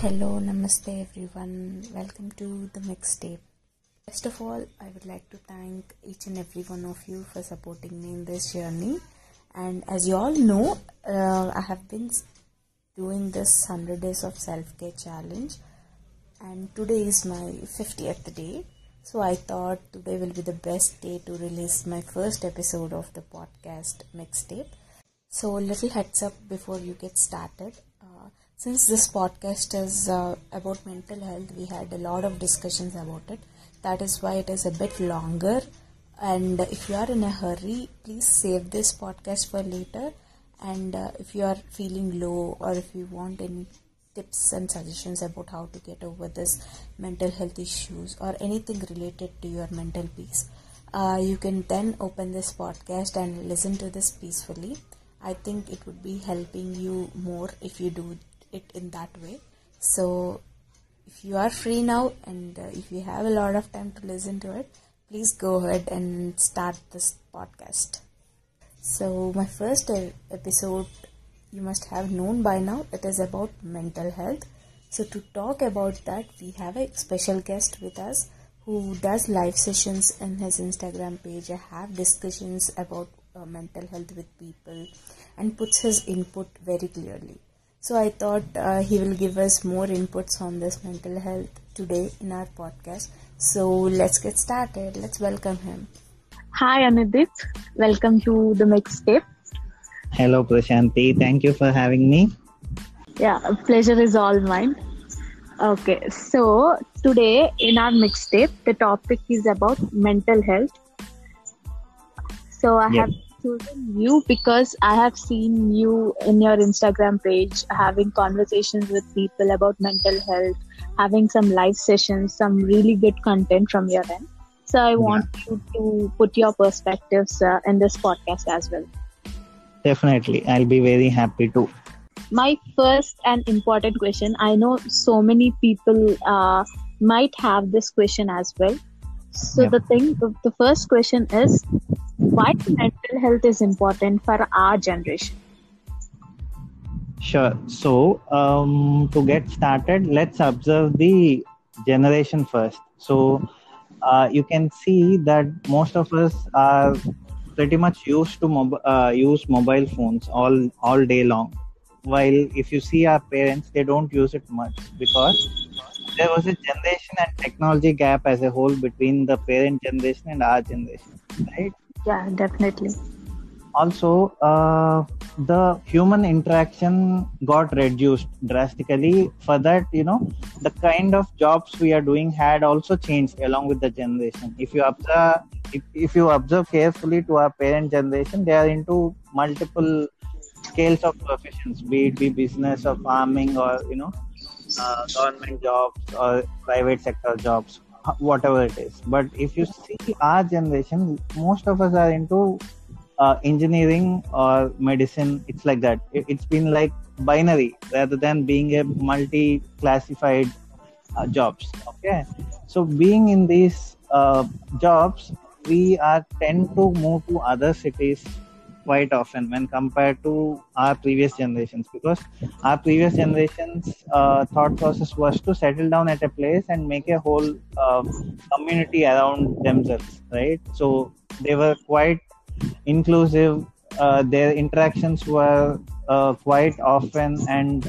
Hello, namaste everyone. Welcome to the mixtape. First of all, I would like to thank each and every one of you for supporting me in this journey. And as you all know, I have been doing this 100 days of self-care challenge, and today is my 50th day. So I thought today will be the best day to release my first episode of the podcast mixtape. So, little heads up before you get started. Since this podcast is about mental health, we had a lot of discussions about it. That is why it is a bit longer. And if you are in a hurry, please save this podcast for later. And if you are feeling low, or if you want any tips and suggestions about how to get over this mental health issues or anything related to your mental peace, you can then open this podcast and listen to this peacefully. I think it would be helping you more if you do it in that way. So if you are free now, and if you have a lot of time to listen to it, please go ahead and start this podcast. So my first episode, you must have known by now, it is about mental health. So to talk about that, we have a special guest with us who does live sessions in his Instagram page. I have discussions about mental health with people and puts his input very clearly. So I thought he will give us more inputs on this mental health today in our podcast. So let's get started. Let's welcome him. Hi Anudit, welcome to the mixtape. Hello Prashanti, thank you for having me. Yeah, pleasure is all mine. Okay, so today in our mixtape, the topic is about mental health. So I have chosen you because I have seen you in your Instagram page having conversations with people about mental health, having some live sessions, some really good content from your end. So I want you to put your perspectives in this podcast as well. Definitely, I'll be very happy to. My first and important question, I know so many people might have this question as well. So the first question is, why mental health is important for our generation? Sure. So, to get started, let's observe the generation first. So, you can see that most of us are pretty much used to use mobile phones all day long. While if you see our parents, they don't use it much because there was a generation and technology gap as a whole between the parent generation and our generation, right? Yeah, definitely. Also, the human interaction got reduced drastically. For that, the kind of jobs we are doing had also changed along with the generation. If you observe carefully to our parent generation, they are into multiple scales of professions, be it business or farming or government jobs or private sector jobs, whatever it is. But if you see our generation, most of us are into engineering or medicine. It's like that. It's been like binary rather than being a multi-classified jobs. Okay, so being in these jobs, we tend to move to other cities quite often when compared to our previous generations, because our previous generations thought process was to settle down at a place and make a whole community around themselves, right? So they were quite inclusive, their interactions were quite often, and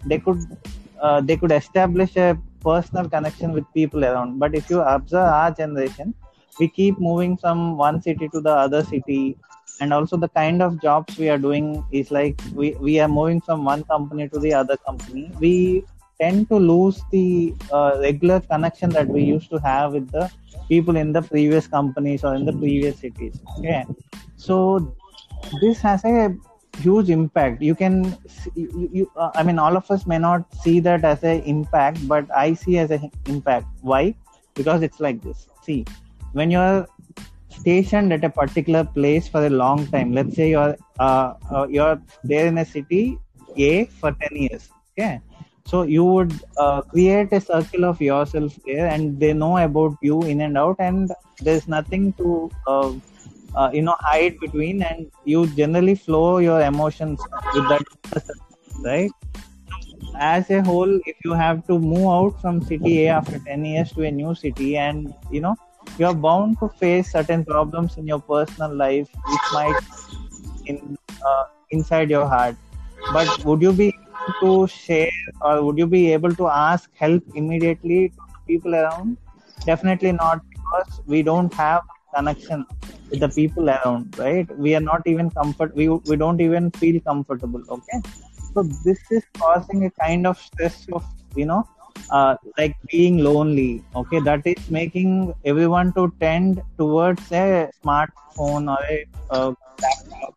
they could establish a personal connection with people around. But if you observe our generation, we keep moving from one city to the other city, and also the kind of jobs we are doing is like we are moving from one company to the other company. We tend to lose the regular connection that we used to have with the people in the previous companies or in the previous cities. Okay, so this has a huge impact. You can I mean, all of us may not see that as an impact, but I see as an impact. Why? Because it's like this. See, when you're stationed at a particular place for a long time, let's say you're there in a city A for 10 years. Okay, so you would create a circle of yourself there, and they know about you in and out, and there's nothing to hide between, and you generally flow your emotions with that person, right? as a whole, if you have to move out from city A after 10 years to a new city, and you're bound to face certain problems in your personal life which might in inside your heart. But would you be able to share, or would you be able to ask help immediately to the people around? Definitely not, because we don't have connection with the people around, right? We are not even we don't even feel comfortable. Okay, so this is causing a kind of stress of like being lonely. Okay, that is making everyone to tend towards a smartphone or a laptop,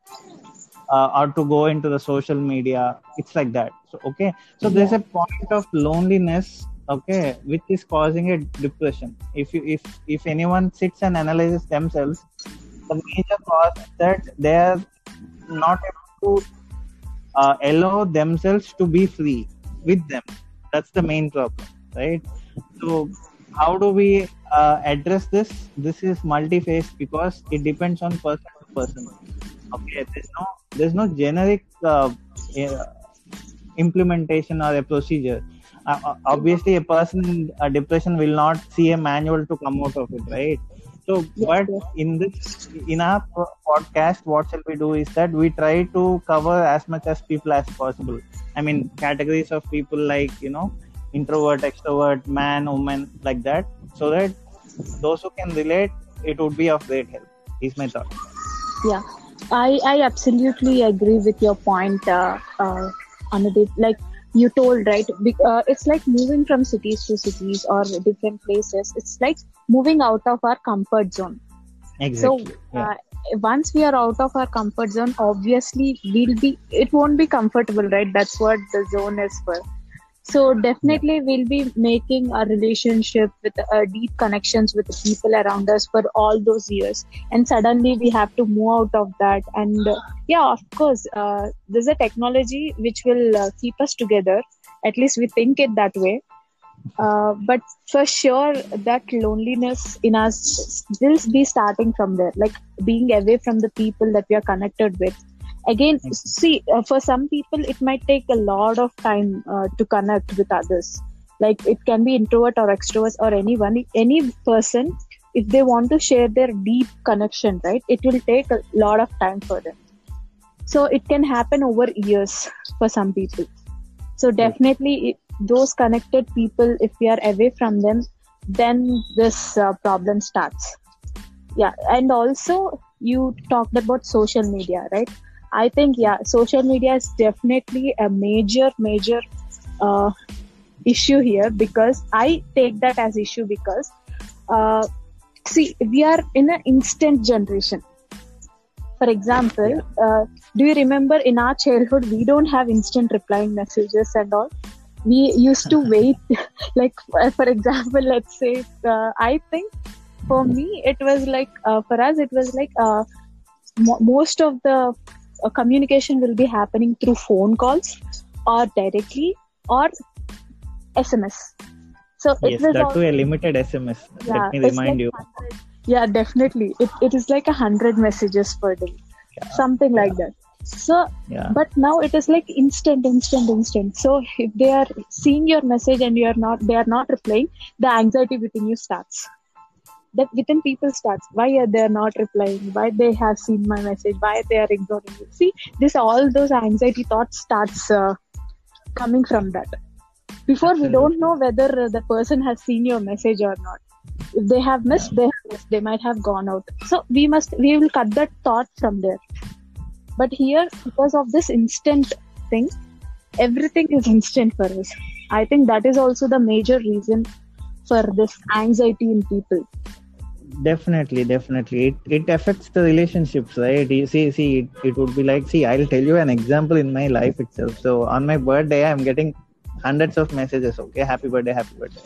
or to go into the social media. It's like that. So okay, so there's a point of loneliness, okay, which is causing a depression. If anyone sits and analyzes themselves, the major cause is that they are not able to allow themselves to be free with them. That's the main problem, right? So how do we address this? This is multi-faced, because it depends on person to person. Okay, there's no generic implementation or a procedure. Obviously, a person in a depression will not see a manual to come out of it, right? So, but in our podcast, what shall we do is that we try to cover as much as people as possible. I mean, categories of people like introvert, extrovert, man, woman, like that, so that those who can relate, it would be of great help. Is my thought. Yeah, I absolutely agree with your point, Anudeep. Like you told, right? It's like moving from cities to cities or different places. It's like moving out of our comfort zone. Exactly. So once we are out of our comfort zone, obviously it won't be comfortable, right? That's what the zone is for. So definitely we'll be making a relationship with deep connections with the people around us for all those years. And suddenly we have to move out of that. And of course, there's a technology which will keep us together. At least we think it that way. But for sure, that loneliness in us will be starting from there, like being away from the people that we are connected with. Again, see, for some people, it might take a lot of time to connect with others. Like it can be introvert or extrovert or any person. If they want to share their deep connection, right, it will take a lot of time for them. So it can happen over years for some people. So definitely those connected people, if we are away from them, then this problem starts. Yeah. And also you talked about social media, right? I think, social media is definitely a major issue here, because I take that as issue because, see, we are in an instant generation. For example, do you remember in our childhood, we don't have instant replying messages and all. We used to wait, like, for example, let's say, I think for me, it was like, for us, it was like most of the communication will be happening through phone calls or directly or SMS. So yes, it was that too a limited SMS. Let me remind like you. 100, yeah, definitely. It is like 100 messages per day, something like that. So, but now it is like instant. So if they are seeing your message and they are not replying, the anxiety within you starts. That within people starts, why are they not replying, why they have seen my message, why they are ignoring me. See, all those anxiety thoughts starts coming from that. Before we don't know whether the person has seen your message or not. If they have missed, they might have gone out. So we will cut that thought from there. But here, because of this instant thing, everything is instant for us. I think that is also the major reason for this anxiety in people. Definitely. It affects the relationships, right? You see, it would be like, I'll tell you an example in my life itself. So on my birthday, I'm getting hundreds of messages. Okay, happy birthday.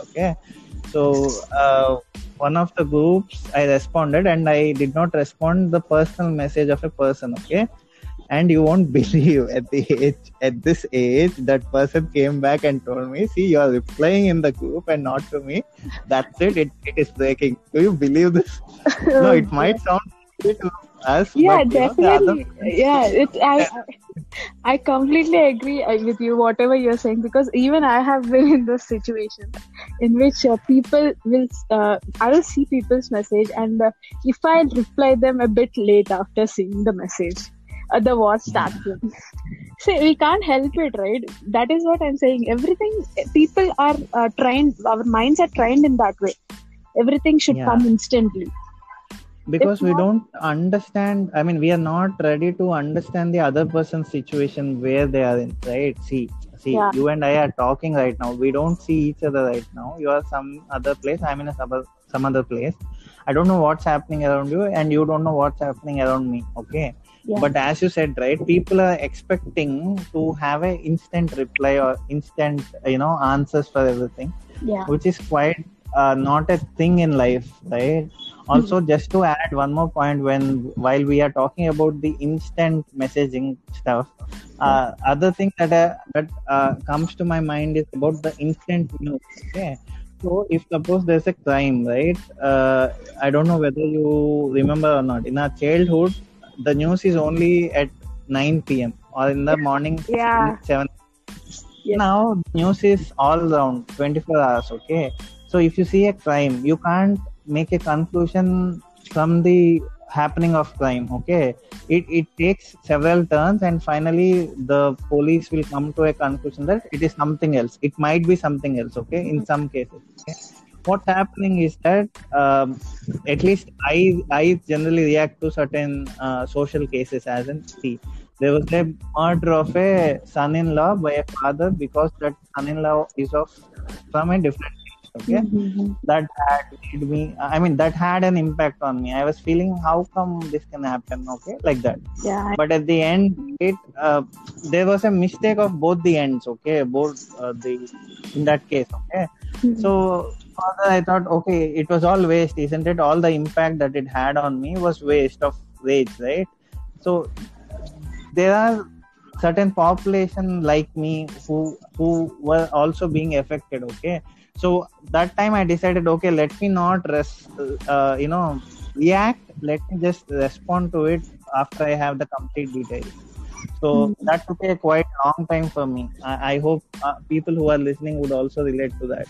Okay. So one of the groups I responded, and I did not respond the personal message of a person. Okay. And you won't believe at this age, that person came back and told me, see, you are replying in the group and not to me. That's it. It is breaking. Do you believe this? No, it might sound to us. Yeah, but, definitely. I completely agree with you, whatever you're saying, because even I have been in this situation in which people will, I will see people's message, and if I reply them a bit late after seeing the message, the war starts. See, we can't help it, right? That is what I'm saying. Everything, people are trained, our minds are trained in that way. Everything should Yeah. come instantly. Because If we not- don't understand, I mean, we are not ready to understand the other person's situation where they are in, right? See, Yeah. you and I are talking right now. We don't see each other right now. You are some other place, I'm in some other place. I don't know what's happening around you, and you don't know what's happening around me. Okay. Yeah. But as you said, right, people are expecting to have an instant reply or instant, answers for everything, Yeah. which is quite not a thing in life, right? Also, just to add one more point, while we are talking about the instant messaging stuff, other thing that comes to my mind is about the instant news. Okay, so if suppose there's a crime, right? I don't know whether you remember or not. In our childhood, the news is only at 9 p.m. or in the morning Yeah. 7. Yes. Now news is all around 24 hours. Okay, so if you see a crime, you can't make a conclusion from the happening of crime. Okay, it takes several turns, and finally the police will come to a conclusion that it is something else. It might be something else. Okay, in some cases. Okay? What's happening is that at least I generally react to certain social cases as in, see, there was a murder of a son-in-law by a father because that son-in-law is from a different place. Okay, that had made me, I mean, that had an impact on me. I was feeling, how come this can happen? Okay, like that. Yeah. But at the end, there was a mistake of both the ends. Okay, both in that case. Okay, so further I thought, okay, it was all waste, isn't it? All the impact that it had on me was waste of rage, right? So there are certain population like me who were also being affected. Okay, so that time I decided, okay, let me not react. Let me just respond to it after I have the complete details. So that took a quite long time for me. I hope people who are listening would also relate to that.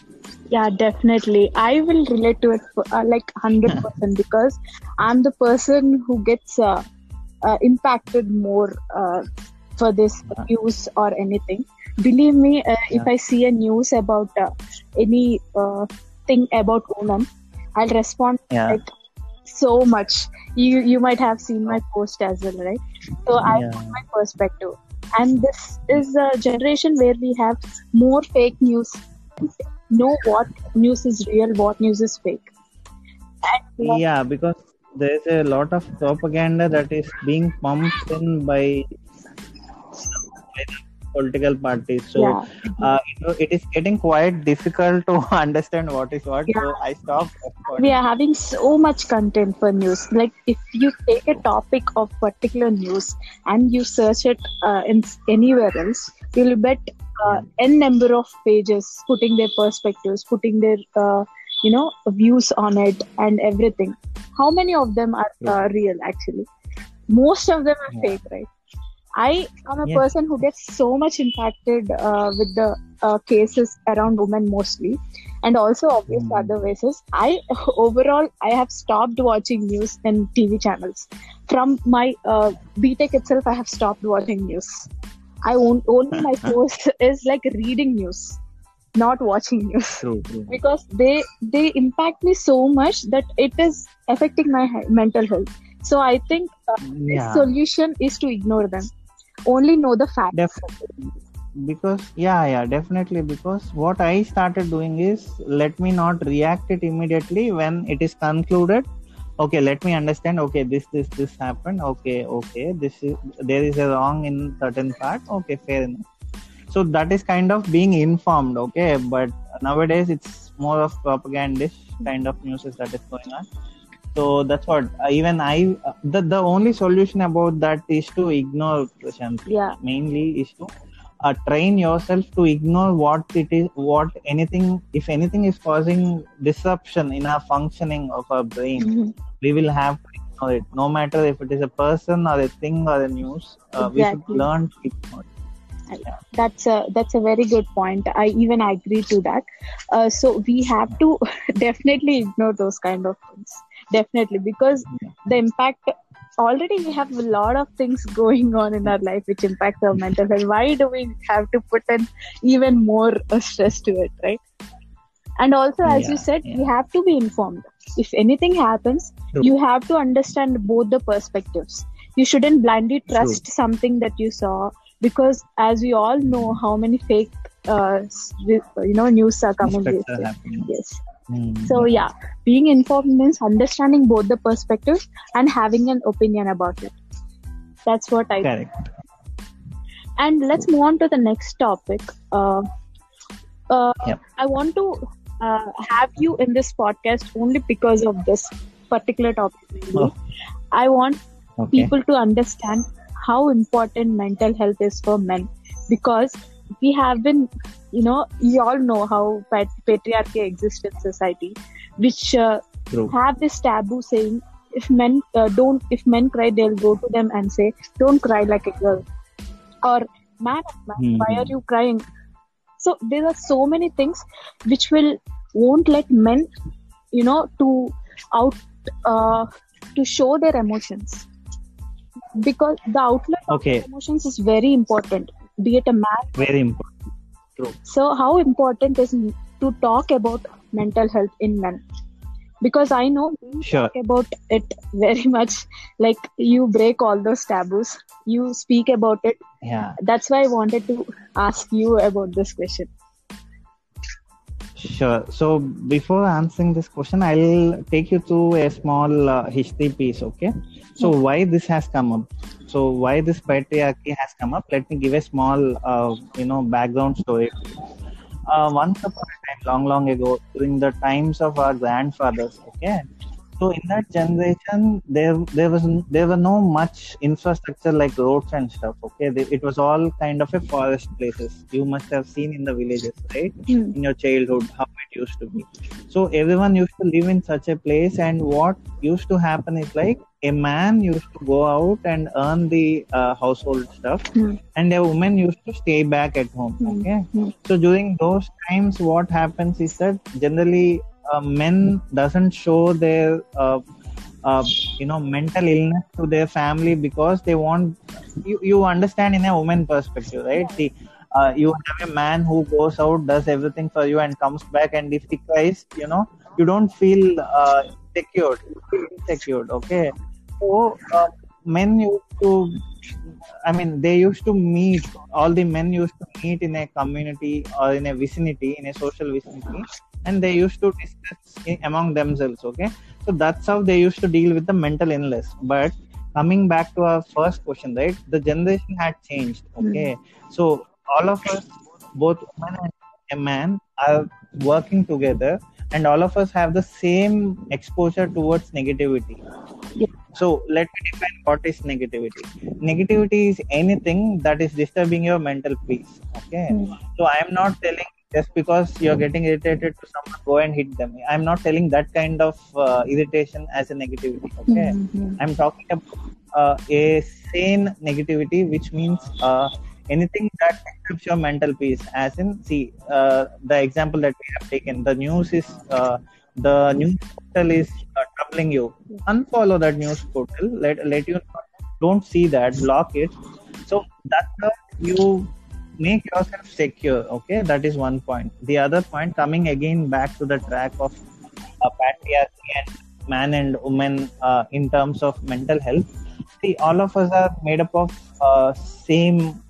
Yeah, definitely. I will relate to it like 100% because I'm the person who gets impacted more for this news or anything. Believe me, if I see a news about any thing about women, I'll respond like so much. You might have seen my post as well, right? So I put my perspective. And this is a generation where we have more fake news. Know what news is real, what news is fake. And, because there's a lot of propaganda that is being pumped in by political parties. So it is getting quite difficult to understand what is what. So I stopped. We are having so much content for news. Like if you take a topic of particular news and you search it in anywhere else, you'll get n number of pages putting their perspectives, putting their views on it and everything. How many of them are real actually? Most of them are fake, right? I am a person who gets so much impacted with the cases around women mostly, and also obviously other cases. I have stopped watching news and TV channels. From my BTech itself, I have stopped watching news. Only my source is like reading news, not watching news, because they impact me so much that it is affecting my mental health. So I think the solution is to ignore them. Only know the facts. Definitely. Because definitely, because what I started doing is, let me not react it immediately when it is concluded. Okay, let me understand. Okay, this happened. Okay, there is a wrong in certain part. Okay, fair enough. So that is kind of being informed. Okay, but nowadays it's more of propagandish kind of news that is going on. So that's what the only solution about that is to ignore, Prashant. Mainly is to train yourself to ignore what it is, if anything is causing disruption in our functioning of our brain, we will have to ignore it. No matter if it is a person or a thing or a news, we should Exactly. learn to ignore it. That's a very good point. I even agree to that. So we have to definitely ignore those kind of things. Definitely, because the impact, already we have a lot of things going on in our life which impact our mental health. Why do we have to put in even more stress to it, right? And also, as you said, we have to be informed. If anything happens, True. you have to understand both the perspectives. You shouldn't blindly trust something that you saw, because as we all know how many fake news are coming these Aspects are days. happening. Yes. So yeah, being informed means understanding both the perspectives and having an opinion about it. That's what I think. Correct. And let's move on to the next topic. Yep. I want to have you in this podcast only because of this particular topic. Oh. I want Okay. people to understand how important mental health is for men, because we have been, you all know how patriarchy exists in society, which True. have this taboo saying if men cry, they'll go to them and say, don't cry like a girl, or man, why are you crying? So there are so many things which won't let men, to show their emotions, because the outlet of Okay. emotions is very important, be it a man. Very important. True. So how important is to talk about mental health in men? Because I know you Sure. talk about it very much, like you break all those taboos, you speak about it. Yeah. That's why I wanted to ask you about this question. Sure. So before answering this question, I'll take you through a small history piece. Okay. So why this has come up? So why this patriarchy has come up? Let me give a small, background story. Once upon a time, long ago, during the times of our grandfathers. Okay. So in that generation, there were no much infrastructure like roads and stuff. Okay, it was all kind of a forest places. You must have seen in the villages, right? In your childhood, how it used to be. So everyone used to live in such a place, and what used to happen is like a man used to go out and earn the household stuff, and a woman used to stay back at home. Okay, so during those times, what happens is that generally men doesn't show their mental illness to their family, because they want you understand in a woman perspective, right? See, you have a man who goes out, does everything for you, and comes back, and if he cries, you don't feel secured, you feel insecure. Okay, so men used to, they used to meet, all the men used to meet in a community or in a vicinity, in a social vicinity, and they used to discuss among themselves. Okay, so that's how they used to deal with the mental illness. But coming back to our first question, right, the generation had changed. Okay, so all of us, both women and a man, are working together, and all of us have the same exposure towards negativity. So let me define what is negativity. Negativity is anything that is disturbing your mental peace. Okay, so I am not telling just because you're getting irritated to someone, go and hit them. I'm not telling that kind of irritation as a negativity. Okay, I'm talking about a sane negativity, which means anything that disturbs your mental peace. As in, see, the example that we have taken, the news is the news portal is troubling you. Unfollow that news portal. Let you know. Don't see that. Block it. So that's how you make yourself secure. Okay, that is one point. The other point, coming again back to the track of patriarchy and man and woman in terms of mental health. See, all of us are made up of same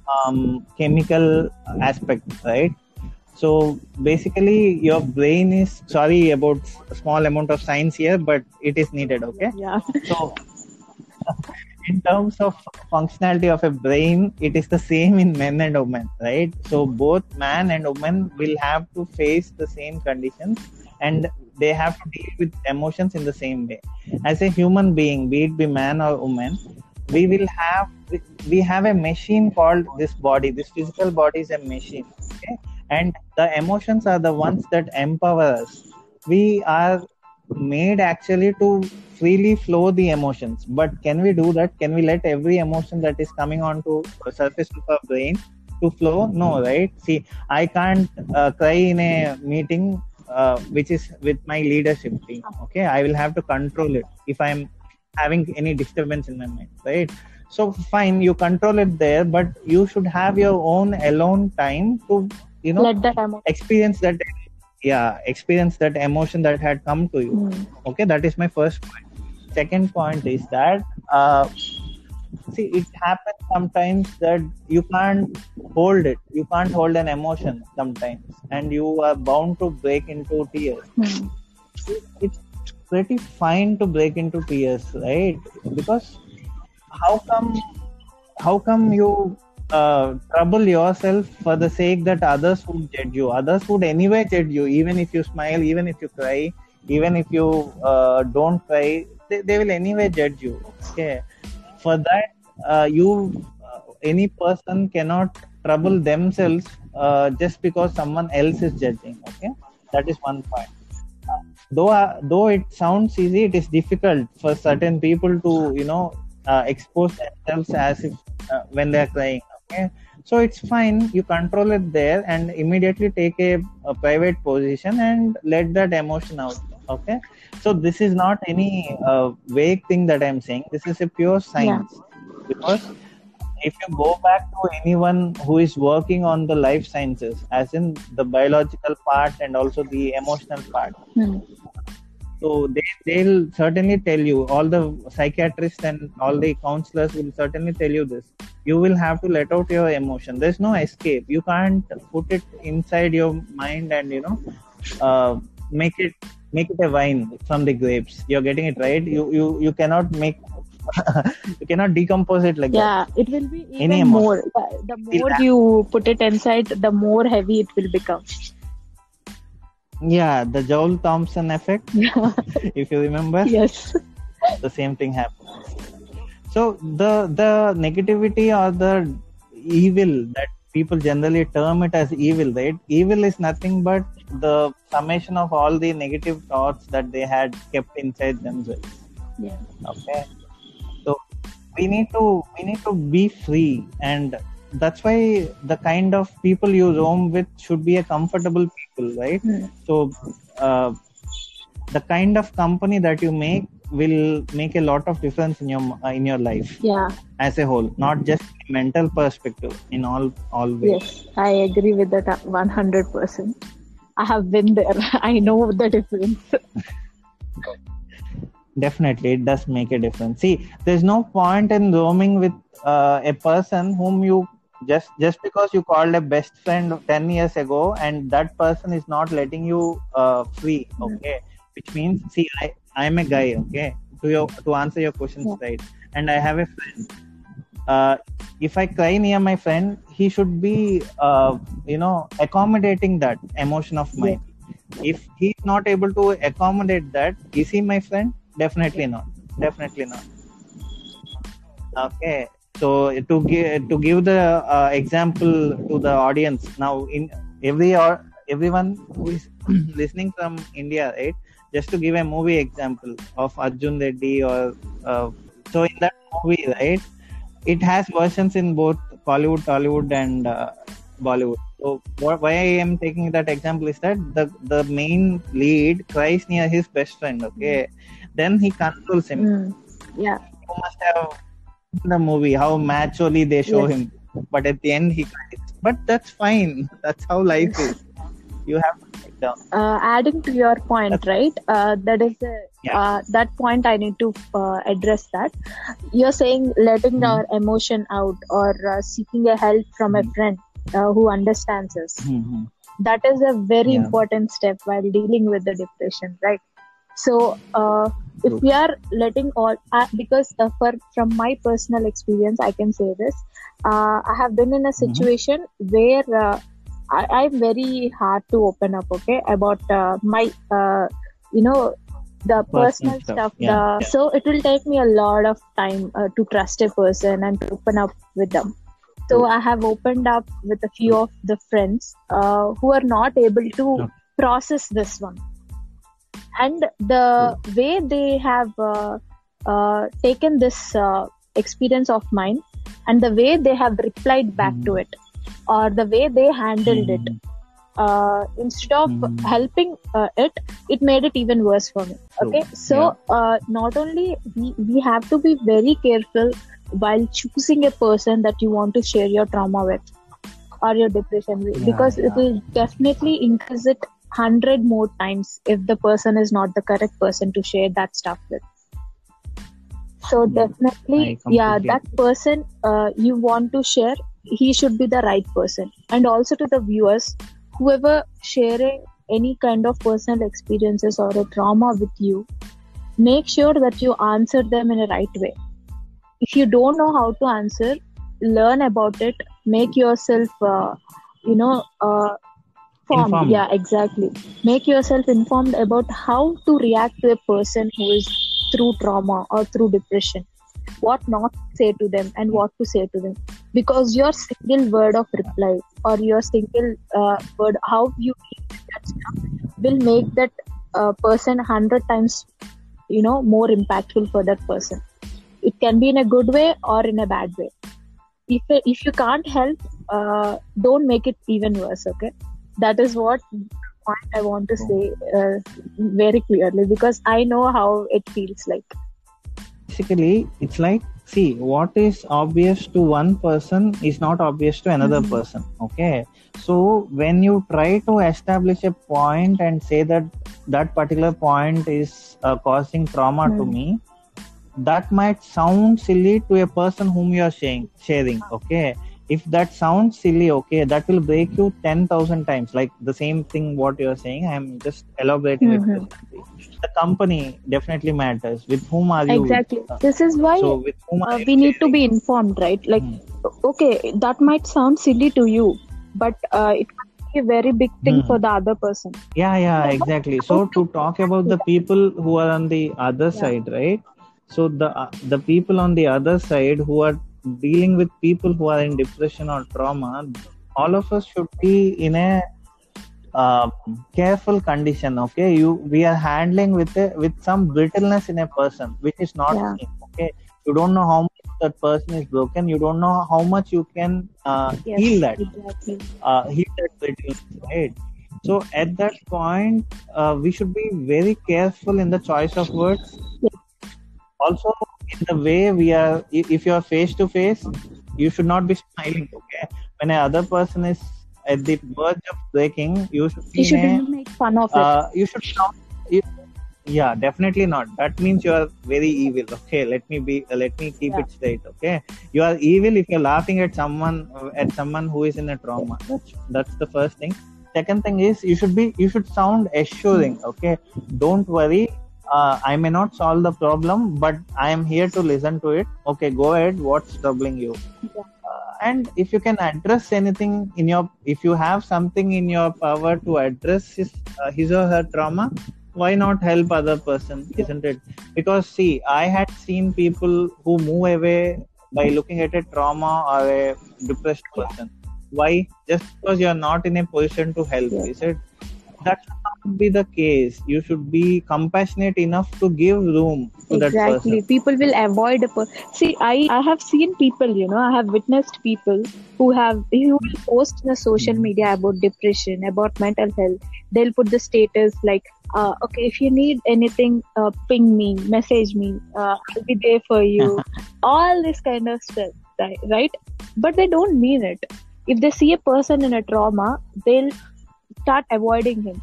chemical aspect, right? So basically, your brain is, sorry about a small amount of science here, but it is needed. Okay. Yeah. So in terms of functionality of a brain, it is the same in men and women, right? So both man and woman will have to face the same conditions, and they have to deal with emotions in the same way. As a human being, be it be man or woman, we have a machine called this body. This physical body is a machine. Okay? And the emotions are the ones that empower us. We are made actually to freely flow the emotions. But can we do that? Can we let every emotion that is coming onto the surface of our brain to flow? No, right? See, I can't cry in a meeting which is with my leadership team. Okay, I will have to control it if I'm having any disturbance in my mind, right? So fine, you control it there, but you should have your own alone time to, Let that emotion. experience that emotion that had come to you. Okay, that is my first point. Second point is that see, it happens sometimes that you can't hold it. You can't hold an emotion sometimes, and you are bound to break into tears. It's pretty fine to break into tears, right? Because how come you trouble yourself for the sake that others would judge you? Others would anyway judge you, even if you smile, even if you cry, even if you don't cry, they will anyway judge you. Okay, for that any person cannot trouble themselves just because someone else is judging. Okay, that is one point. Though it sounds easy, it is difficult for certain people to expose themselves as if when they are crying. Okay, so it's fine, you control it there and immediately take a private position and let that emotion out. Okay, so this is not any vague thing that I'm saying. This is a pure science. Because if you go back to anyone who is working on the life sciences, as in the biological part and also the emotional part, so they'll certainly tell you, all the psychiatrists and all the counselors will certainly tell you this. You will have to let out your emotion. There's no escape. You can't put it inside your mind and make it a wine from the grapes. You're getting it right. You cannot make you cannot decompose it like that. Yeah, it will be even more. The more you put it inside, the more heavy it will become. Yeah, the Joel Thompson effect. If you remember. Yes. The same thing happens. So the negativity or the evil that people generally term it as evil, right? Evil is nothing but the summation of all the negative thoughts that they had kept inside themselves. Yeah. Okay. So we need to be free, and that's why the kind of people you roam with should be a comfortable people, right? So the kind of company that you make will make a lot of difference in your life. Yeah. As a whole, not just mental perspective, in all ways. Yes, I agree with that 100%. I have been there. I know the difference. Definitely, it does make a difference. See, there's no point in roaming with a person whom you just because you called a best friend 10 years ago, and that person is not letting you free. Okay, which means, see, I'm a guy. Okay, to answer your questions, right? And I have a friend. If I cry near my friend, he should be accommodating that emotion of mine. If he's not able to accommodate that, is he my friend? Definitely not. Okay, so to give the example to the audience now, in everyone who is listening from India, right? Just to give a movie example of Arjun Reddy, or so in that movie, right? It has versions in both Bollywood, Tollywood, and Bollywood. So why I am taking that example is that the main lead cries near his best friend. Okay, then he consoles him. Yeah, you must have seen the movie how maturely they show him, but at the end he cries. But that's fine. That's how life is. You have to take down. Adding to your point, right? That is that point I need to address. That you're saying letting our emotion out, or seeking a help from a friend who understands us. That is a very important step while dealing with the depression, right? So if we are letting all, because from my personal experience, I can say this. I have been in a situation where I'm very hard to open up, okay, about my, the personal stuff. So it will take me a lot of time to trust a person and to open up with them. So I have opened up with a few of the friends who are not able to process this one. And the way they have taken this experience of mine, and the way they have replied back to it, or the way they handled it, instead of helping it made it even worse for me. Okay, so not only we have to be very careful while choosing a person that you want to share your trauma with or your depression with, because it will definitely increase it 100 more times if the person is not the correct person to share that stuff with. So definitely, that person you want to share, he should be the right person. And also to the viewers, whoever sharing any kind of personal experiences or a trauma with you, make sure that you answer them in a right way. If you don't know how to answer, learn about it, make yourself informed. Yeah, exactly. Make yourself informed about how to react to a person who is through trauma or through depression, what not to say to them and what to say to them, because your single word of reply or your single word, how you deal with that stuff, will make that person 100 times more impactful for that person. It can be in a good way or in a bad way. If you can't help, don't make it even worse. Okay, that is what point I want to say very clearly, because I know how it feels like. Basically, it's like, see, what is obvious to one person is not obvious to another person. Okay, so when you try to establish a point and say that that particular point is causing trauma to me, that might sound silly to a person whom you are sharing. Okay, if that sounds silly, okay, that will break you 10,000 times. Like the same thing what you are saying, I am just elaborating it differently. The company definitely matters. With whom are you? Exactly. This is why with whom are we need to be informed, right? Like, okay, that might sound silly to you, but it might be a very big thing for the other person. Yeah, exactly. So to talk about the people who are on the other side, right? So the people on the other side who are dealing with people who are in depression or trauma, all of us should be in a careful condition. Okay, we are handling with some brittleness in a person which is not seen. Okay, you don't know how much that person is broken. You don't know how much you can heal that. Exactly. Heal that brittleness, right? So at that point, we should be very careful in the choice of words. Also, in the way we are, if you are face to face, you should not be smiling. Okay, when another person is at the verge of breaking, you shouldn't make fun of it. You should not. Yeah, definitely not. That means you are very evil. Okay, let me keep it straight. Okay, you are evil if you're laughing at someone who is in a trauma. That's the first thing. Second thing is you should sound assuring. Okay, don't worry. I may not solve the problem, but I am here to listen to it. Okay, go ahead. What's troubling you? And if you can address anything if you have something in your power to address his or her trauma, why not help other person, isn't it? Because see, I had seen people who move away by looking at a trauma or a depressed person. Why? Just because you are not in a position to help, is it? That should not be the case. You should be compassionate enough to give room to that person. Exactly. People will avoid See, I have seen people, I have witnessed people who will post in the social media about depression, about mental health. They'll put the status like, okay, if you need anything, ping me, message me, I'll be there for you. All this kind of stuff, right? But they don't mean it. If they see a person in a trauma, they'll start avoiding him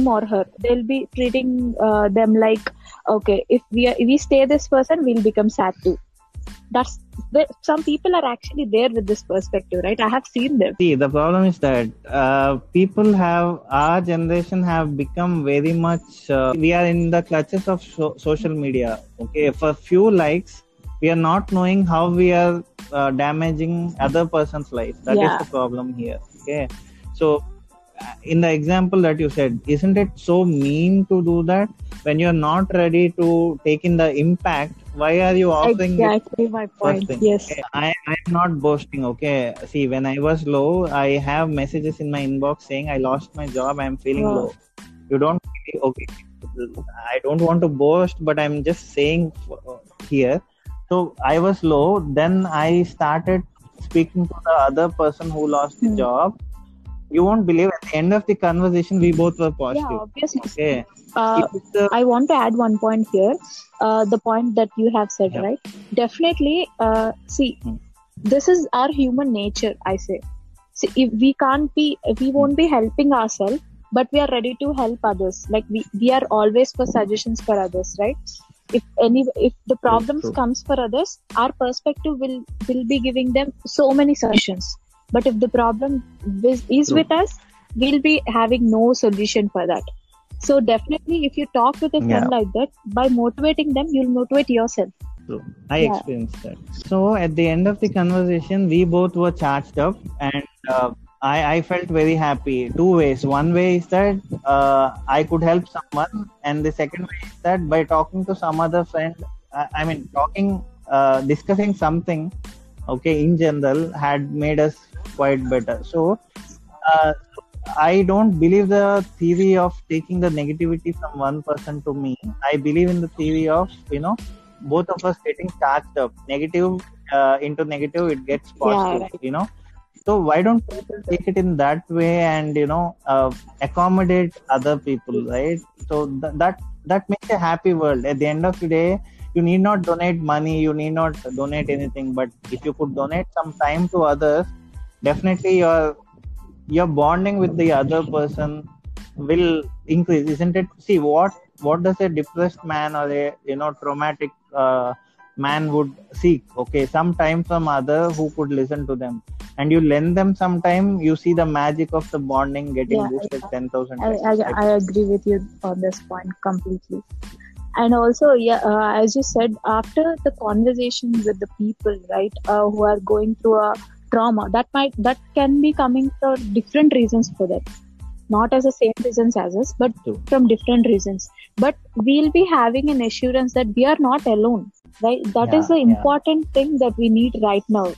or her. They'll be treating them like, okay, if we stay this person, we'll become sad too. Some people are actually there with this perspective, right? I have seen them. See, the problem is that our generation have become very much, we are in the clutches of social media. Okay, for few likes, we are not knowing how we are damaging other person's life. That is the problem here. Okay, so in the example that you said, isn't it so mean to do that when you're not ready to take in the impact? Why are you offering exactly my point? Yes. Okay, I'm not boasting. Okay, see, when I was low, I have messages in my inbox saying I lost my job, I'm feeling low. You don't feel okay. I don't want to boast, but I'm just saying here. So I was low. Then I started speaking to the other person who lost the job. You won't believe, at the end of the conversation, we both were positive. Yeah, obviously. Okay. I want to add one point here. The point that you have said, right? Definitely. See, this is our human nature, I say. See, if we won't be helping ourselves, but we are ready to help others. Like we are always for suggestions for others, right? If the problems comes for others, our perspective will be giving them so many solutions. But if the problem is with us, we'll be having no solution for that. So definitely, if you talk with a friend like that, by motivating them, you'll motivate yourself. True. I experienced that. So at the end of the conversation, we both were charged up, and I felt very happy. Two ways. One way is that I could help someone, and the second way is that by talking to some other friend, discussing something, in general, had made us quite better. So I don't believe the theory of taking the negativity from one person to me. I believe in the theory of, both of us getting charged up. Negative into negative, it gets positive, So why don't people take it in that way and, accommodate other people, right? So that makes a happy world. At the end of the day, you need not donate money, you need not donate anything, but if you could donate some time to others, definitely your bonding with the other person will increase, isn't it? See, what does a depressed man or a traumatic man would seek? Some time from other who could listen to them, and you lend them some time, you see the magic of the bonding getting boosted 10,000 times. I agree with you on this point completely. And also, as you said, after the conversation with the people, right, who are going through a trauma, that can be coming for different reasons for that. Not as the same reasons as us, but from different reasons. But we'll be having an assurance that we are not alone, right? That is the important thing that we need right now,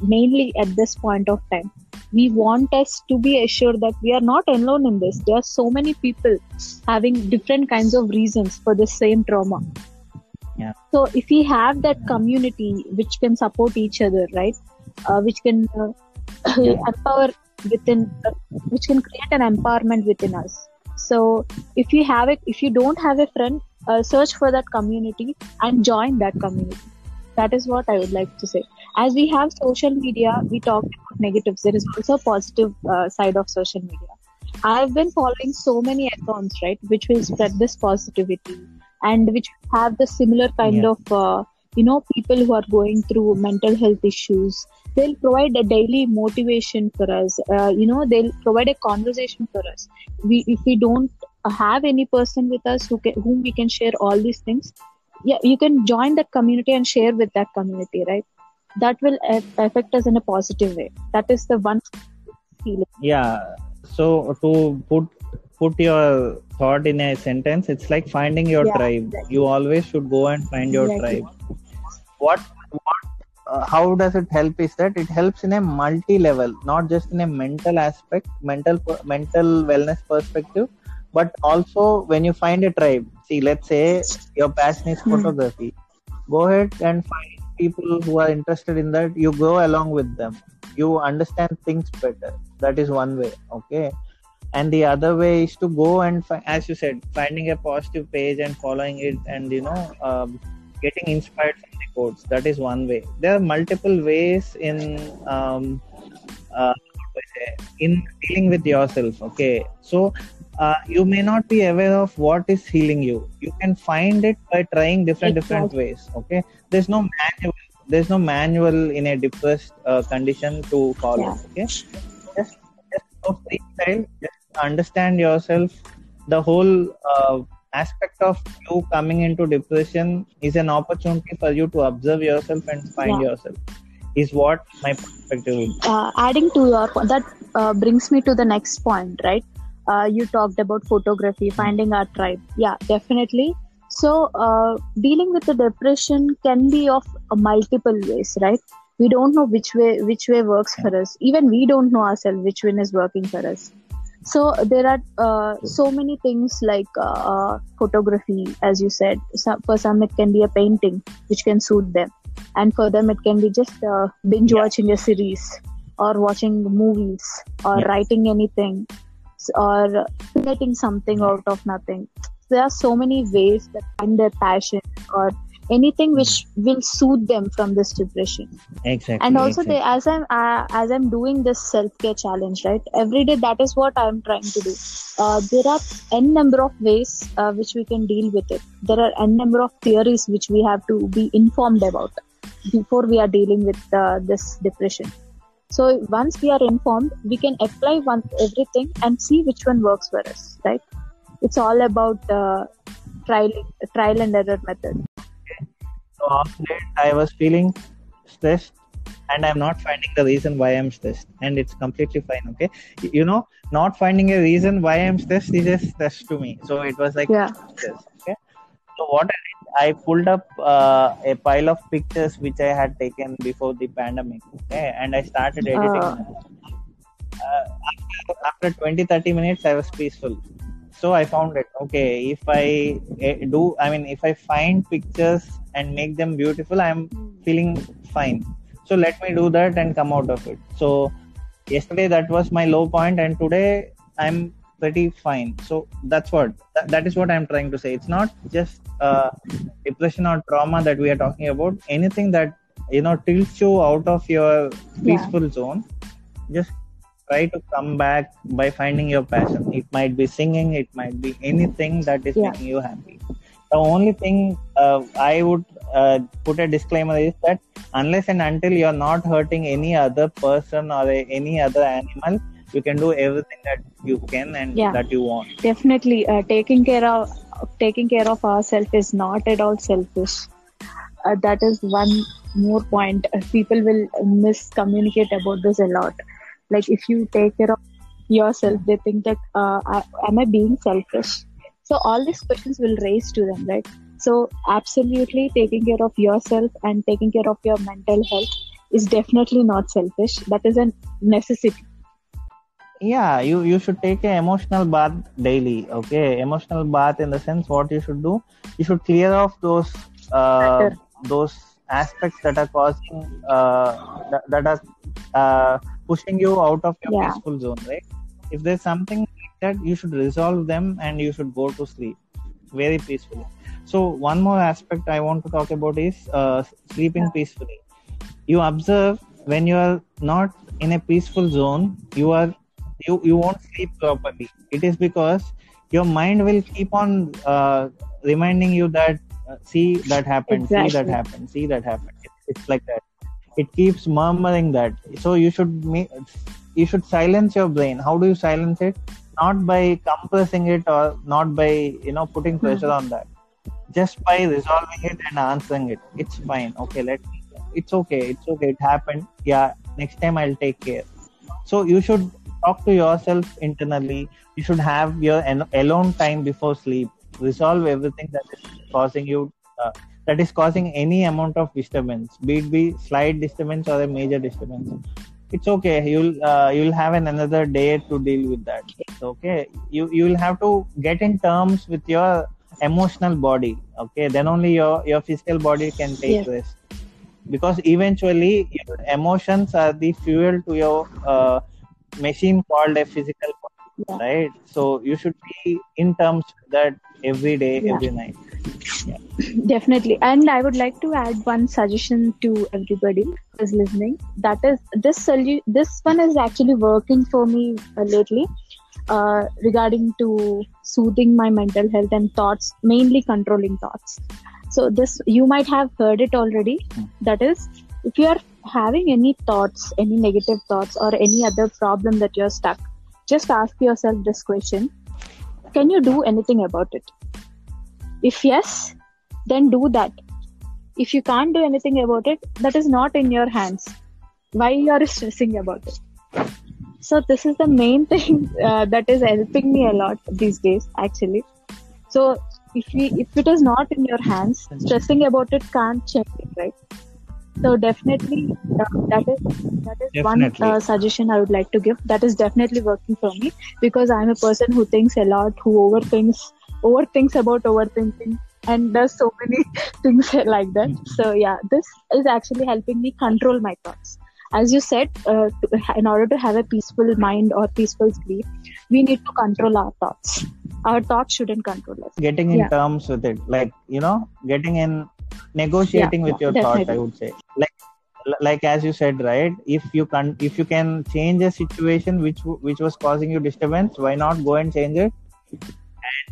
mainly at this point of time. We want us to be assured that we are not alone in this. There are so many people having different kinds of reasons for the same trauma. Yeah. So if we have that community which can support each other, right? Which can empower within, which can create an empowerment within us. So if you don't have a friend, search for that community and join that community. That is what I would like to say. As we have social media, we talk about negatives. There is also a positive side of social media. I've been following so many accounts, right, which will spread this positivity and which have the similar kind of, people who are going through mental health issues. They'll provide a daily motivation for us. They'll provide a conversation for us. If we don't have any person with us whom we can share all these things, you can join that community and share with that community, right? That will affect us in a positive way. That is the one feeling. Yeah. So to put your thought in a sentence, it's like finding your tribe. Exactly. You always should go and find your tribe. How does it help is that it helps in a multi-level, not just in a mental aspect, mental wellness perspective, but also when you find a tribe. See, let's say your passion is photography. Go ahead and find people who are interested in that. You go along with them. You understand things better. That is one way. Okay. And the other way is to go and as you said, finding a positive page and following it, and getting inspired from the quotes. That is one way. There are multiple ways in dealing with yourself. Okay. So you may not be aware of what is healing you. You can find it by trying different ways. Okay. There's no manual in a depressed condition to follow. Okay. Just go freestyle. Just understand yourself. The whole aspect of you coming into depression is an opportunity for you to observe yourself and find yourself. Is what my perspective is. Adding to your point, that brings me to the next point, right? You talked about photography, finding our tribe. Yeah, definitely. So, dealing with the depression can be of multiple ways, right? We don't know which way works for us. Even we don't know ourselves which one is working for us. So there are so many things like photography, as you said. For some, it can be a painting, which can suit them, and for them, it can be just binge watching a series, or watching movies, or writing anything, or creating something out of nothing. There are so many ways that find their passion or anything which will soothe them from this depression. Exactly. And also, exactly. as I'm doing this self-care challenge, right, every day, that is what I'm trying to do. There are n number of ways which we can deal with it. There are n number of theories which we have to be informed about before we are dealing with this depression. So once we are informed, we can apply everything and see which one works for us, right? It's all about trial and error method. So of late, I was feeling stressed, and I'm not finding the reason why I'm stressed, and it's completely fine. Okay, not finding a reason why I'm stressed is just stress to me. So it was like stress. Okay, so what I pulled up a pile of pictures which I had taken before the pandemic. Okay, and I started editing them. After 20-30 minutes, I was peaceful. So I found it. Okay, if I find pictures and make them beautiful, I'm feeling fine. So let me do that and come out of it. So yesterday that was my low point, and today I'm pretty fine. So that's what that is what I'm trying to say. It's not just depression or trauma that we are talking about. Anything that tilts you out of your peaceful zone, just try to come back by finding your passion. It might be singing, it might be anything that is making you happy. The only thing I would put a disclaimer is that unless and until you're not hurting any other person or any other animal, you can do everything that you can and that you want. Definitely, taking care of ourselves is not at all selfish. That is one more point. People will miscommunicate about this a lot. Like, if you take care of yourself, they think that am I being selfish? So all these questions will raise to them, right? So absolutely, taking care of yourself and taking care of your mental health is definitely not selfish. That is a necessity. Yeah, you should take an emotional bath daily. Okay, emotional bath in the sense, what you should do, you should clear off those aspects that are causing that are pushing you out of your peaceful zone, right? If there's something like that, you should resolve them and you should go to sleep very peacefully. So one more aspect I want to talk about is sleeping peacefully. You observe, when you are not in a peaceful zone, you won't sleep properly. It is because your mind will keep on reminding you that see that happened, see that happened, see that happened. It's like that. It keeps murmuring that. So you should silence your brain. How do you silence it? Not by compressing it, or not by putting pressure on that. Just by resolving it and answering it. It's fine. Okay, it's okay. It happened. Yeah, next time I'll take care. So you should talk to yourself internally. You should have your alone time before sleep. Resolve everything that is causing you. That is causing any amount of disturbance, be it be slight disturbance or a major disturbance. It's okay. You'll have another day to deal with that. It's okay. You'll have to get in terms with your emotional body. Okay, then only your physical body can take rest. Because eventually your emotions are the fuel to your machine called a physical body, right? So you should be in terms with that every day, every night. Definitely. And I would like to add one suggestion to everybody who is listening. That is, this one is actually working for me lately regarding to soothing my mental health and thoughts, mainly controlling thoughts. So this, you might have heard it already. That is, if you are having any thoughts, any negative thoughts, or any other problem that you're stuck, just ask yourself this question: can you do anything about it? If yes, then do that. If you can't do anything about it, that is not in your hands. Why you are stressing about it? So this is the main thing that is helping me a lot these days, actually. So if it is not in your hands, stressing about it can't change it, right? So definitely, that is one Definitely. suggestion I would like to give. That is definitely working for me because I'm a person who thinks a lot, who overthinks about overthinking, and does so many things like that. So yeah, this is actually helping me control my thoughts. As you said, in order to have a peaceful mind or peaceful sleep, we need to control our thoughts. Our thoughts shouldn't control us. Getting in Yeah, terms with it, like, getting in, yeah, negotiating with your thoughts, I definitely. would say. Like as you said, right? If you can change a situation which was causing you disturbance, why not go and change it? And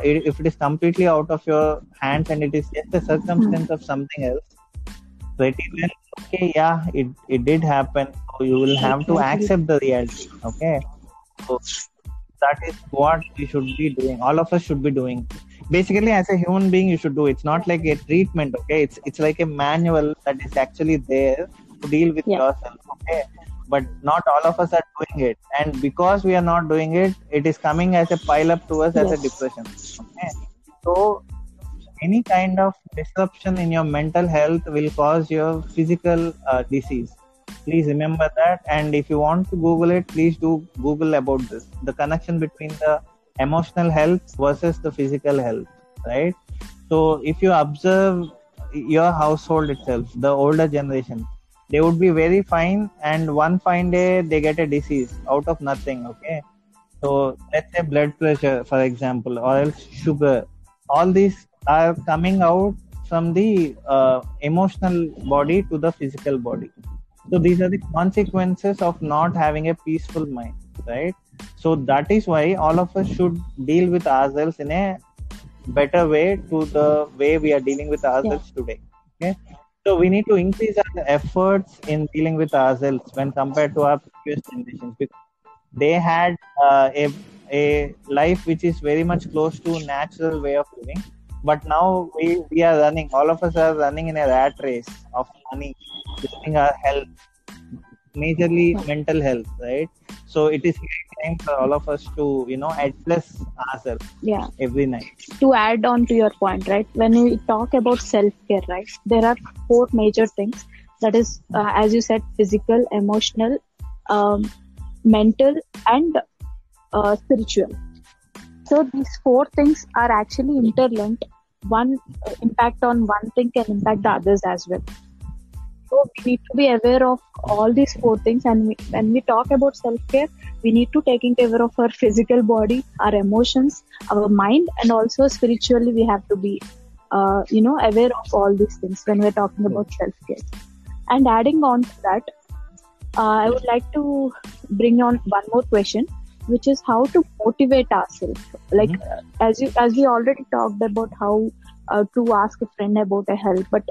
if it is completely out of your hands and it is just a Hmm. circumstance of something else, pretty well, okay, yeah, it did happen, so you will have to Exactly. accept the reality. Okay, so that is what we should be doing, all of us should be doing. Basically, as a human being, you should do. It's not like a treatment. Okay, it's like a manual that is actually there to deal with Yeah. yourself. Okay, but not all of us are doing it, and because we are not doing it, it is coming as a pile up to us as a Yes. depression. Okay, so any kind of disruption in your mental health will cause your physical disease. Please remember that. And if you want to Google it, please do Google about this, the connection between the emotional health versus the physical health, right? So if you observe your household itself, the older generation, they would be very fine, and one fine day they get a disease out of nothing. Okay, so let's say blood pressure, for example, or else sugar. All these are coming out from the emotional body to the physical body. So these are the consequences of not having a peaceful mind, right? So that is why all of us should deal with ourselves in a better way to the way we are dealing with Yeah. ourselves today. Okay. So we need to increase our efforts in dealing with ourselves when compared to our previous generations, because they had a life which is very much close to natural way of living. But now we are running, all of us are running in a rat race of money, losing our health, majorly Yeah. mental health, right? So it is time for all of us to address ourselves Yeah. every night. To add on to your point, right? When we talk about self-care, right? There are four major things. That is, as you said, physical, emotional, um, mental, and spiritual. So these four things are actually interlinked. One impact on one thing can impact the others as well. So we need to be aware of all these four things. And when we talk about self-care, we need to taking care of our physical body, our emotions, our mind, and also spiritually we have to be, aware of all these things when we're talking about self-care. And adding on to that, I would like to bring on one more question, which is how to motivate ourselves. Like Mhm. as we already talked about how to ask a friend about a help, but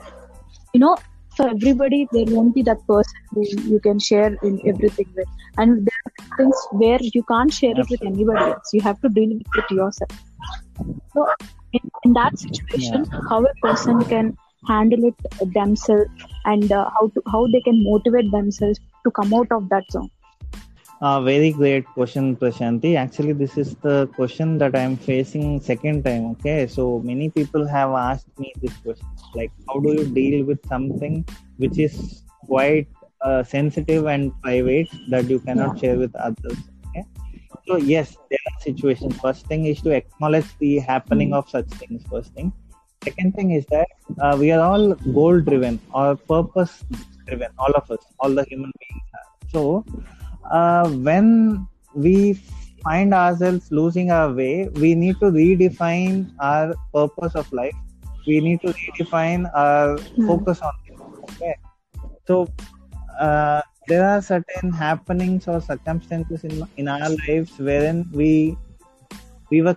you know, for everybody there won't be that person who you can share in everything with, and there are things where you can't share it with Absolutely. anybody else. You have to deal with it yourself. So in that Yeah. situation, how a person can handle it themselves, and how they can motivate themselves to come out of that zone. Very great question, Prashanti. Actually, this is the question that I'm facing second time. Okay, so many people have asked me this question, like, how do you deal with something which is quite sensitive and private that you Yeah. cannot share with others? Okay, so yes, there are situations. First thing is to acknowledge the happening Hmm. of such things. First thing. Second thing is that we are all goal driven or purpose driven. All of us, all the human beings are. So when we find ourselves losing our way, we need to redefine our purpose of life. We need to redefine our Hmm. focus on it. Okay. So there are certain happenings or circumstances in our lives wherein we go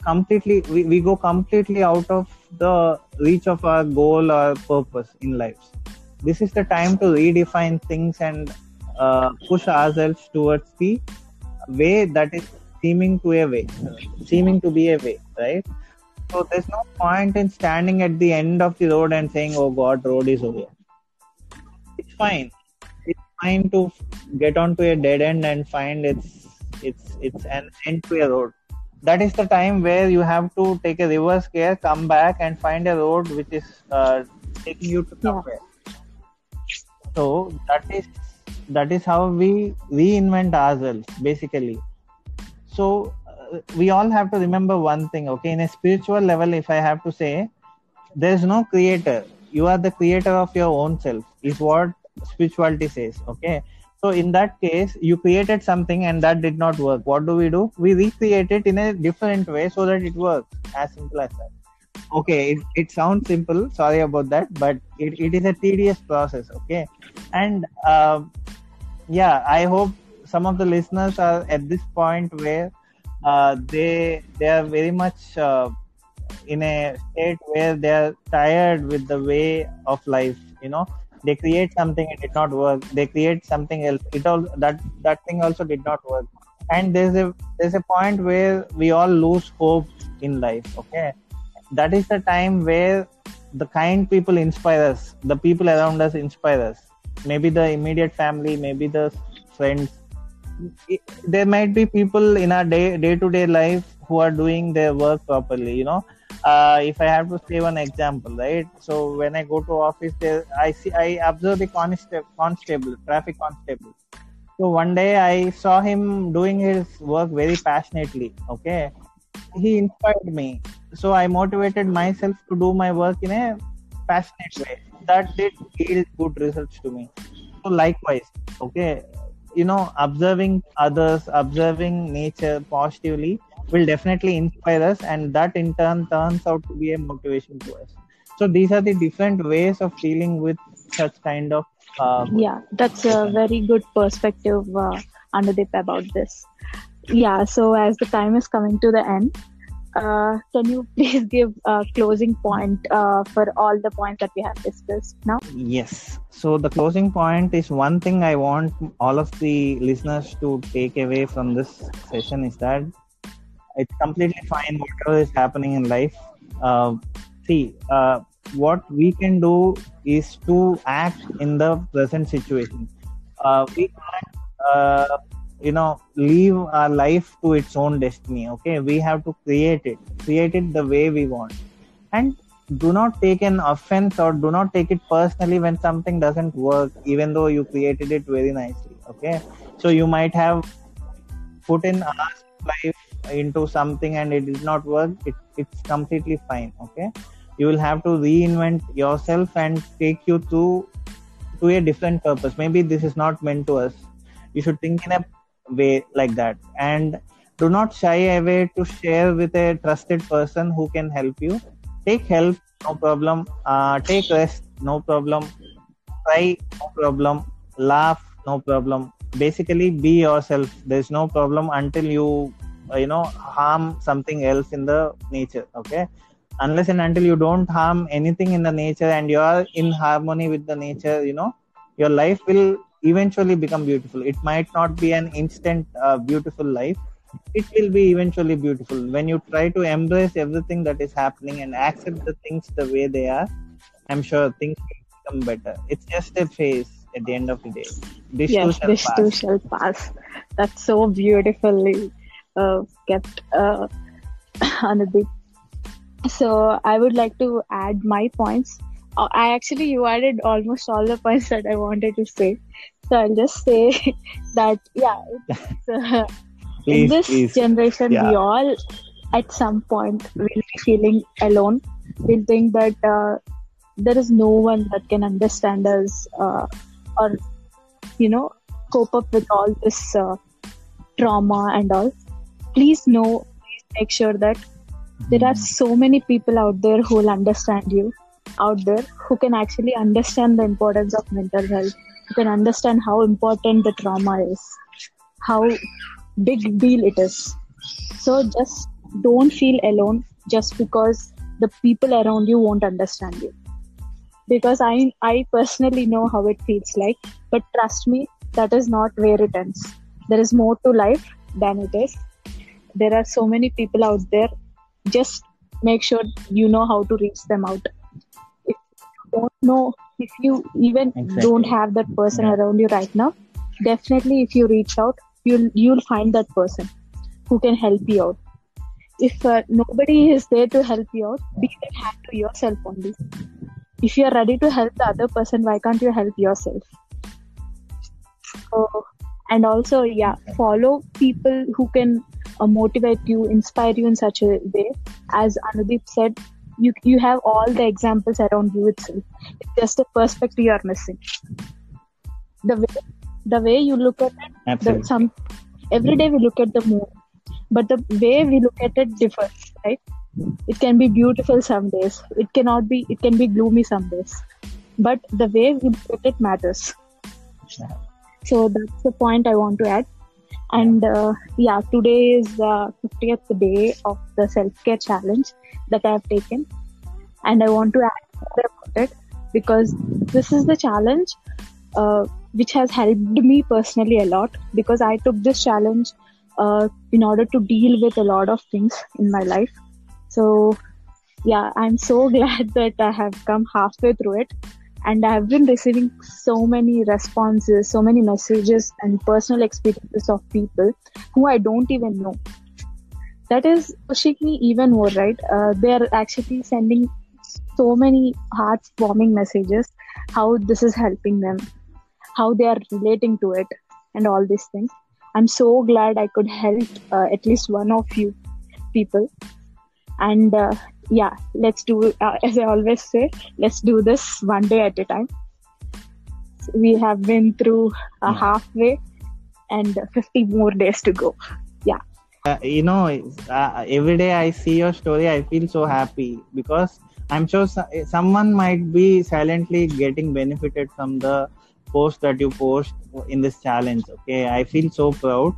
completely out of the reach of our goal or purpose in life. This is the time to redefine things and push ourselves towards the way that is seeming to be a way, right? So there's no point in standing at the end of the road and saying, "Oh God, road is over." It's fine. It's fine to get onto a dead end and find it's an end to a road. That is the time where you have to take a reverse gear, come back, and find a road which is taking you to Yeah. somewhere. So that is how we reinvent ourselves basically. So we all have to remember one thing, okay? In a spiritual level, if I have to say, there is no creator. You are the creator of your own self, is what spirituality says, okay? So in that case, you created something and that did not work. What do? We recreate it in a different way so that it works. As simple as that. Okay, it sounds simple. Sorry about that, but it is a tedious process, okay? And yeah, I hope some of the listeners are at this point where they are very much in a state where they are tired with the way of life. They create something, it did not work. They create something else, that thing also did not work. And there's a point where we all lose hope in life, okay? That is the time where the kind people inspire us, the people around us inspire us. Maybe the immediate family, maybe the friends. There might be people in our day-to-day life who are doing their work properly. If I have to say one example, right? So when I go to office, I observe the traffic constable. So one day I saw him doing his work very passionately. Okay, he inspired me. So I motivated myself to do my work in a passionate way. That did yield good results to me. So likewise, okay, observing others, observing nature positively will definitely inspire us, and that in turn turns out to be a motivation to us. So these are the different ways of dealing with such kind of Yeah, that's a very good perspective, Anudeep, about this. Yeah, so as the time is coming to the end, can you please give a closing point for all the points that we have discussed now? Yes. So the closing point is one thing I want all of the listeners to take away from this session is that it's completely fine whatever is happening in life. What we can do is to act in the present situation. We can't, leave our life to its own destiny. Okay, we have to create it the way we want, and do not take an offense or do not take it personally when something doesn't work, even though you created it very nicely. Okay, so you might have put in hours of life into something and it did not work. It's completely fine. Okay, you will have to reinvent yourself and take you to a different purpose. Maybe this is not meant to us. You should think in a way like that, and do not shy away to share with a trusted person who can help you. Take help, no problem. Take rest, no problem. Cry, no problem. Laugh, no problem. Basically, be yourself. There's no problem until you harm something else in the nature. Okay, unless and until you don't harm anything in the nature and you are in harmony with the nature, your life will eventually become beautiful. It might not be an instant beautiful life. It will be eventually beautiful when you try to embrace everything that is happening and accept the things the way they are. I'm sure things will become better. It's just a phase at the end of the day. This too shall pass. That's so beautifully kept, Anudeep. So I would like to add my points. You added almost all the points that I wanted to say. So I'll just say that, in this generation, we all at some point will be feeling alone. We'll think that there is no one that can understand us or, cope up with all this trauma and all. Please make sure that there are so many people out there who will understand you, out there who can actually understand the importance of mental health, who can understand how important the trauma is, how big deal it is. So just don't feel alone just because the people around you won't understand you. Because I personally know how it feels like, but trust me, that is not where it ends. There is more to life than it is. There are so many people out there. Just make sure you know how to reach them out. If you don't know, if you even don't have that person around you right now, definitely if you reach out, you'll find that person who can help you out. If nobody is there to help you out, be that hand to yourself only. If you're ready to help the other person, why can't you help yourself? So, and also, follow people who can motivate you, inspire you in such a way. As Anudeep said, you have all the examples around you itself. It's just a perspective you are missing. The way you look at it, Absolutely. every day we look at the moon, but the way we look at it differs, right? It can be beautiful some days. It can be gloomy some days. But the way we look at it matters. So that's the point I want to add. And today is the 50th day of the self-care challenge that I have taken. And I want to add more about it because this is the challenge which has helped me personally a lot, because I took this challenge in order to deal with a lot of things in my life. So I'm so glad that I have come halfway through it. And I have been receiving so many responses, so many messages and personal experiences of people who I don't even know. That is pushing me even more, right? They are actually sending so many heart-warming messages, how this is helping them, how they are relating to it, and all these things. I'm so glad I could help at least one of you people. And let's do, as I always say, let's do this one day at a time. We have been through halfway and 50 more days to go. Yeah. Every day I see your story, I feel so happy because I'm sure someone might be silently getting benefited from the post that you post in this challenge. Okay, I feel so proud,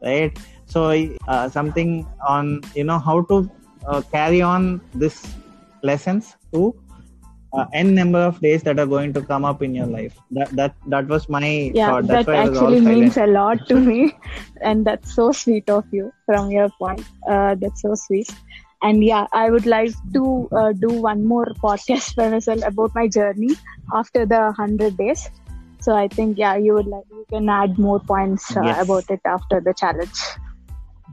right? So something on how to carry on this lessons to n number of days that are going to come up in your life. That was my thought. That's that why I was all actually means silent. a lot to me, and that's so sweet of you from your point. That's so sweet. And I would like to do one more podcast by myself about my journey after the 100 days. So I think you can add more points Yes. about it after the challenge.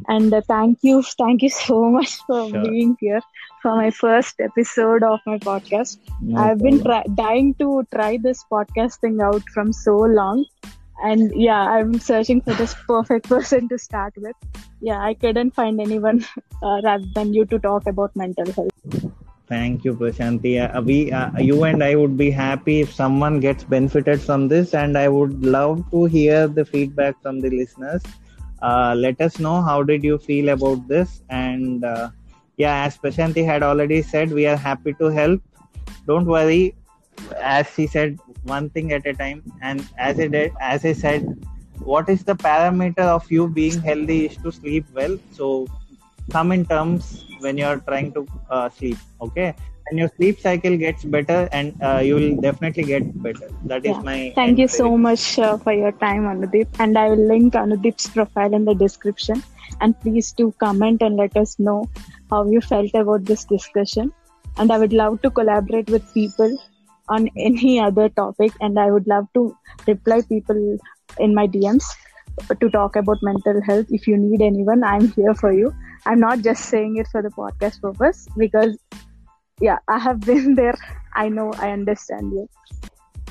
And thank you so much for Sure. being here for my first episode of my podcast. No I've been problem. dying to try this podcast thing out from so long, and I'm searching for this perfect person to start with. I couldn't find anyone rather than you to talk about mental health. Thank you, Prashanti. You and I would be happy if someone gets benefited from this, and I would love to hear the feedback from the listeners. Let us know how did you feel about this, and as Prashanti had already said, we are happy to help. Don't worry, as she said, one thing at a time. And as I said, what is the parameter of you being healthy is to sleep well. So come in terms when you're trying to sleep. Okay, and your sleep cycle gets better, and you will definitely get better. That is my Thank you end so prediction. much for your time, Anudeep. And I will link Anudeep's profile in the description. And please do comment and let us know how you felt about this discussion. And I would love to collaborate with people on any other topic. And I would love to reply people in my DMs to talk about mental health. If you need anyone, I'm here for you. I'm not just saying it for the podcast purpose because I have been there. I know, I understand you.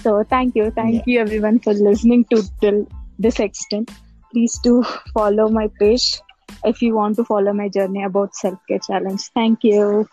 So thank you everyone for listening to till this extent. Please do follow my page if you want to follow my journey about self-care challenge. Thank you.